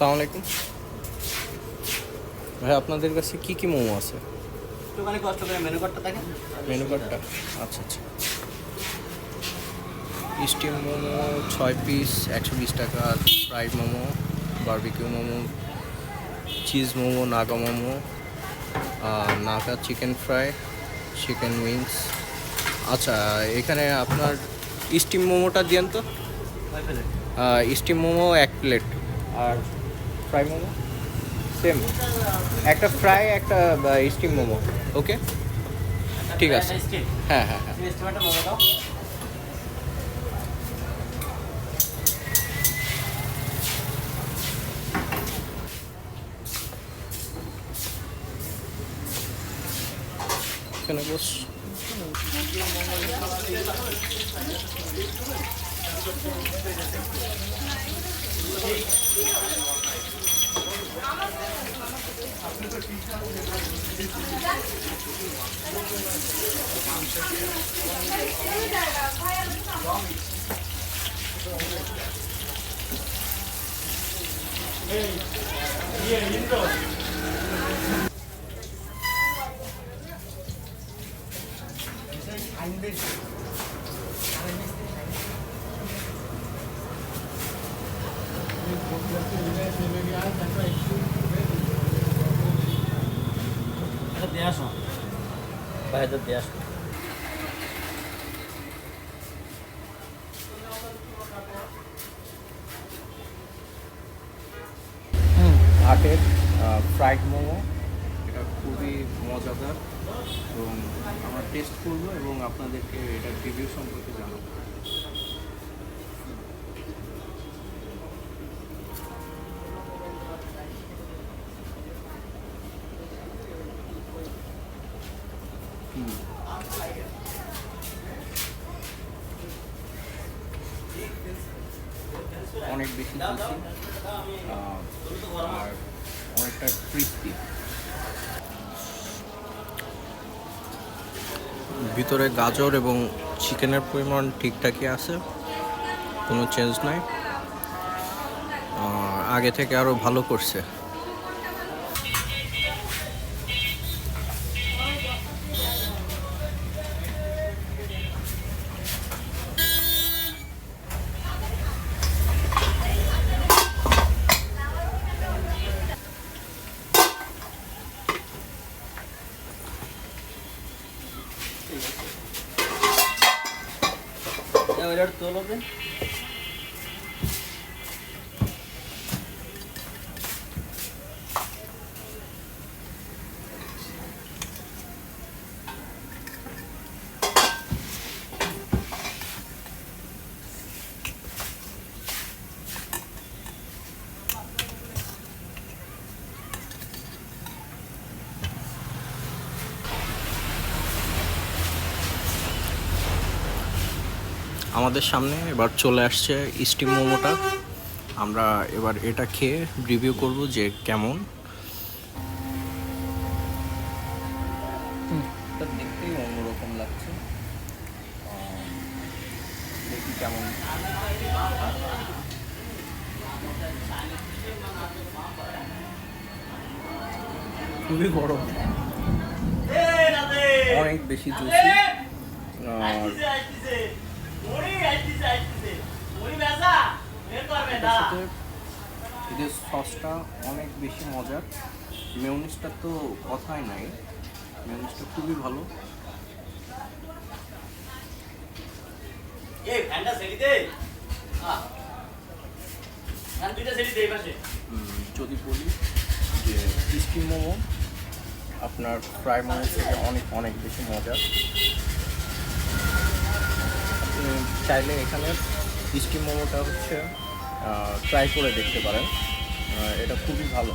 আসসালামু আলাইকুম ভাই, আপনাদের কাছে কি কি মোমো আছে? একটুখানি কষ্ট করে মেনু কার্ডটা দেখেন। মেনু কার্ডটা আচ্ছা আচ্ছা। স্টিম মোমো 6 পিস 120 টাকা, fried momo, barbecue momo, cheese momo, Naga momo, Naga chicken fry, chicken wings. আচ্ছা, এখানে আপনার স্টিম মোমোটা দিয়েন তো। স্টিম মোমো 1 প্লেট, আর ফ্রাই মোমো সেম, একটা ফ্রাই একটা স্টিম মোমো। ওকে, ঠিক আছে। হ্যাঁ হ্যাঁ হ্যাঁ। এস্টিমেটটা মোমো দাও। এখানে বস। এটা দিয়ে আসো বাইরে দিয়ে আসো। ভাটের ফ্রাইড মোমো, এটা খুবই মজাদার এবং আমরা টেস্ট করবো এবং আপনাদেরকে এটার রিভিউ সম্পর্কে জানাবো। অনেক বেশি জুসি আর অনেকটা ক্রিস্পি। ভিতরে গাজর এবং চিকেনের পরিমাণ ঠিকঠাকই আছে, কোনো চেঞ্জ নাই। আগে থেকে আরও ভালো করছে। ওইটা তোলো দেন। আমাদের সামনে এবার চলে আসছে স্টিম মোমোটা। আমরা এবার এটা খেয়ে রিভিউ করব যে কেমন। এটা দেখতেই অন্যরকম লাগছে, দেখি কেমন। খুবই গরম, অনেক বেশি জুসি, এদের সসটা অনেক বেশি মজার। মেয়োনিজটা তো কথাই নাই, মেয়োনিজটা খুবই ভালো। যদি বলি যে স্টিম মোমো আপনার ফ্রাই মোমো থেকে অনেক অনেক বেশি মজার। আপনি চাইলে এখানে স্টিম মোমোটা ট্রাই করে দেখতে পারেন, এটা খুবই ভালো।